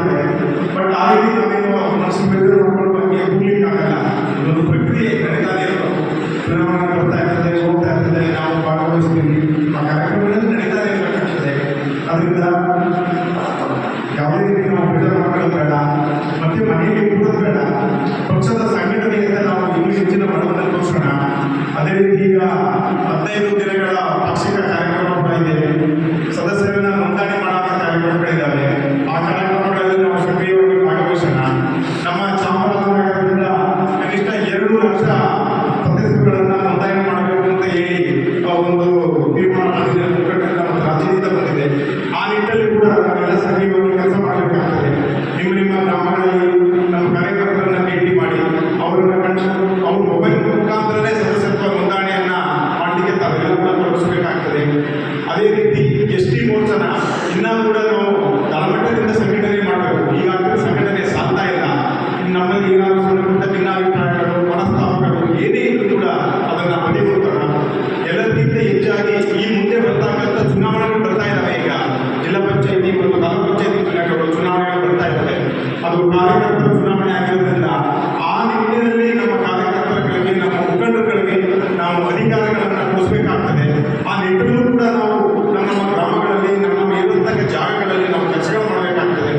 ಮಾಡಿದೆ. ಬಟ್ ಆ ರೀತಿ ನಾವೇನು ಮನಸ್ಸು ಬೇರೆ ಮಾಡ್ಕೊಂಡು ಬಗ್ಗೆ ಹೋಗ್ಲಿಕ್ಕಾಗಲ್ಲ. ಇದೊಂದು ಪ್ರಕ್ರಿಯೆ ನಡೀತಾನೆ ಇರೋದು. ಚುನಾವಣೆ ಬರ್ತಾ ಇರ್ತದೆ, ಹೋಗ್ತಾ ಇರ್ತದೆ, ನಾವು ಭಾಗವಹಿಸ್ತೀವಿ, ಆ ಕಾರ್ಯಕ್ರಮಗಳಲ್ಲಿ ನಡೀತಾನೆ ಇರಬೇಕಾಗ್ತದೆ. ಅದರಿಂದ ಯಾವುದೇ ರೀತಿ ನಾವು ಬೇಜಾರು ಮಾಡೋದು ಬೇಡ, ಮತ್ತೆ ಮನೆಯಲ್ಲಿ ಕೂಡೋದು ಬೇಡ. ಪಕ್ಷದ ಸಂಘಟನೆಯಿಂದ ನಾವು ಇನ್ನೂ ಹೆಚ್ಚಿನ ಬಲವನ್ನು ತೋರಿಸೋಣ. ಅದೇ ರೀತಿ ಈಗ 15 ದಿನಗಳ ವಾರ್ಷಿಕ ಕಾರ್ಯಕ್ರಮ ಕೂಡ ಇದೆ. ಸದಸ್ಯರನ್ನ ನೋಂದಣಿ ಮಾಡುವಂಥ ಕಾರ್ಯಕ್ರಮಗಳಿದ್ದಾವೆ. ಆ ಕಾರ್ಯಕ್ರಮಗಳಲ್ಲಿ ನಾವು ಸಕ್ರಿಯವಾಗಿ ಭಾಗವಹಿಸೋಣ. ನಮ್ಮ ಚಾಮರಾಜನಗರದಿಂದ ಕನಿಷ್ಠ 2 ಲಕ್ಷ ಸದಸ್ಯರುಗಳನ್ನು ನೋಂದಣಿ ಮಾಡಬೇಕು ಅಂತ ಹೇಳಿ ಒಂದು ತೀರ್ಮಾನ ಮಾಡಿದೆ. ಮುಖಂಡರಿಂದ ಮತ್ತು ರಾಜ್ಯದಿಂದ ಬಂದಿದೆ. ಆ ನಿಟ್ಟಲ್ಲಿ ಕೂಡ ನಾವೆಲ್ಲ ಸಕ್ರಿಯವಾಗಿ ಕೆಲಸ ಮಾಡಬೇಕಾಗ್ತದೆ. ನಿಮ್ಮ ಗ್ರಾಮಗಳಲ್ಲಿ ನಮ್ಮ ಕಾರ್ಯಕರ್ತರನ್ನ ಭೇಟಿ ಮಾಡಿ ಅವರನ್ನು ಕಂಡು ಅವ್ರ ಮೊಬೈಲ್ ಮುಖಾಂತರನೇ ಸದಸ್ಯತ್ವ ನೋಂದಣಿಯನ್ನ ಮಾಡಲಿಕ್ಕೆ ತಾವೆಲ್ಲ ಕೂಡ ತೊಡಗಿಸಬೇಕಾಗ್ತದೆ. ಅದೇ ರೀತಿ ST ಮೋರ್ಚಾನ ಇನ್ನೂ ಕೂಡ ನಾವು ತಳಮಟ್ಟದಿಂದ ಸಂಘಟನೆ ಮಾಡಬೇಕು. ಈಗಾಗಲೇ ಸಂಘಟನೆ ಸಾಧ್ಯ ಇಲ್ಲ. ನಮ್ಮಲ್ಲಿ ಏನಾದರೂ ಸಣ್ಣ ಪುಟ್ಟ ಭಿನ್ನಾಭಿಪ್ರಾಯಗಳು, ಮನಸ್ತಾಪಗಳು ಏನೇ ಇದ್ರೂ ಕೂಡ ಅದನ್ನು ಬದಿಗೊತ್ತೋಣ. ಎಲ್ಲದಕ್ಕಿಂತ ಹೆಚ್ಚಾಗಿ ಈ ಮುಂದೆ ಬರ್ತಾಗಂಥ ಚುನಾವಣೆಗಳು ಬರ್ತಾ ಇದ್ದಾವೆ. ಈಗ ಜಿಲ್ಲಾ ಪಂಚಾಯತಿ ಮತ್ತು ತಾಲೂಕು ಪಂಚಾಯತಿ ಚುನಾವಣೆಗಳು ಬರ್ತಾ ಇದ್ದಾವೆ. ಅದು ಕಾರ್ಯಕರ್ತರ ಚುನಾವಣೆ ಆಗಿರೋದ್ರಿಂದ ಆ ನಿಟ್ಟಿನಲ್ಲಿ ನಮ್ಮ ಕಾರ್ಯಕರ್ತರುಗಳಿಗೆ, ನಮ್ಮ ಮುಖಂಡರುಗಳಿಗೆ ನಾವು ಅಧಿಕಾರಗಳನ್ನು ಕೊಡಿಸಬೇಕಾಗ್ತದೆ. ಆ ನಿಟ್ಟಿನಲ್ಲೂ ಕೂಡ ನಾವು ನಮ್ಮ ಗ್ರಾಮಗಳಲ್ಲಿ, ನಮ್ಮ ಇರುವಂತಹ ಜಾಗಗಳಲ್ಲಿ ನಾವು ಕೆಲಸಗಳು ಮಾಡಬೇಕಾಗ್ತದೆ.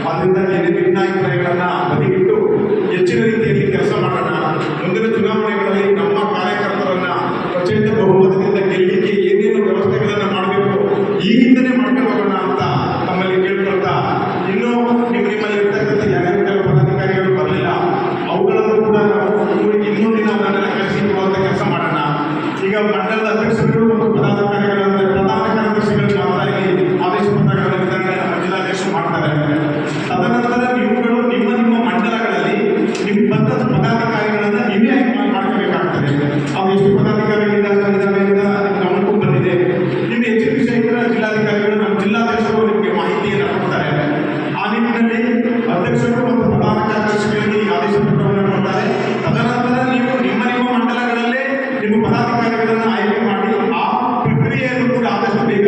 ಆದ್ದರಿಂದ ಏನೇ ಭಿನ್ನಾಭಿಪ್ರಾಯಗಳನ್ನು ಬದಿಗಿಟ್ಟು ಹೆಚ್ಚಿನ ರೀತಿಯಲ್ಲಿ ಕೆಲಸ ಮಾಡೋಣ. ಮುಂದಿನ ಚುನಾವಣೆಗಳಲ್ಲಿ ನಮ್ಮ ಕಾರ್ಯಕರ್ತರನ್ನ ಪ್ರಚಂಡ ಬಹುಮತದಿಂದ ಗೆಲ್ಲಿಕ್ಕೆ ಏನೇನು ವ್ಯವಸ್ಥೆಗಳನ್ನು ಮಾಡಬೇಕು ಈಗಿಂದಲೇ ಮಾಡ್ಕೊಂಡು ಹೋಗೋಣ ಅಂತ ತಮ್ಮಲ್ಲಿ ಕೇಳ್ಕೊಳ್ತಾ, ಇನ್ನೂ ನಿಮ್ಮಲ್ಲಿ ಇರ್ತಕ್ಕಂಥ ಯಾರ್ಯಾರು ಕೆಲವು ಪದಾಧಿಕಾರಿಗಳು ಬರಲಿಲ್ಲ, ಅವುಗಳನ್ನು ಕೂಡ ನಾವು ಇನ್ನೂ ದಿನ ಅವರನ್ನೆಲ್ಲ ಕಳಿಸಿಕೊಳ್ಳುವಂಥ ಕೆಲಸ ಮಾಡೋಣ. ಈಗ ಮಂಡಲದ ಅಧ್ಯಕ್ಷರು ಮತ್ತು ಪದಾಧಿಕಾರಿಗಳು ಪ್ರಧಾನ ಕಾರ್ಯದರ್ಶಿಗಳು ಮಾತ್ರ ಇಲ್ಲಿ ಆದೇಶ ಪತ್ರಗಳ ವಿತರಣೆ ನಮ್ಮ ಜಿಲ್ಲಾಧ್ಯಕ್ಷರು ಮಾಡ್ತಾರೆ. ತದನಂತರ ನೀವುಗಳು ನಿಮ್ಮ ಮಂಡಲಗಳಲ್ಲಿ ನಿಮ್ಮ ಬಂದ ಪದಾಧಿಕಾರಿಗಳನ್ನ ನೀವೇ ಆಯ್ಕೆ ಮಾಡ್ಕೋಬೇಕಾಗ್ತದೆ. ಅವು ಎಷ್ಟು ಪದಾಧಿಕಾರಿಗಳಿಂದ ಗಮನಕ್ಕೂ ಬಂದಿದೆ. ನಿಮ್ಮ ಹೆಚ್ಚಿನ ವಿಷಯ ಇದ್ದರೆ ಜಿಲ್ಲಾಧಿಕಾರಿಗಳು, ನಮ್ಮ ಜಿಲ್ಲಾಧ್ಯಕ್ಷರು ನಿಮಗೆ ಮಾಹಿತಿಯನ್ನು ಕೊಡ್ತಾರೆ. ಆ ನಿಟ್ಟಿನಲ್ಲಿ ಅಧ್ಯಕ್ಷರು ಮತ್ತು ಪ್ರಧಾನ ಕಾರ್ಯದರ್ಶಿಗಳಿಗೆ ಈ ಆದೇಶ ಪತ್ರವನ್ನು ಕೊಡ್ತಾರೆ. ತದನಂತರ ನೀವು ನಿಮ್ಮ ಮಂಡಲಗಳಲ್ಲೇ ನಿಮ್ಮ ಪದಾಧಿಕಾರಿಗಳನ್ನು ಆಯ್ಕೆ ಮಾಡಿ ಆ ಪ್ರಕ್ರಿಯೆಯನ್ನು ಕೂಡ ಆದಷ್ಟು ಬೇಗ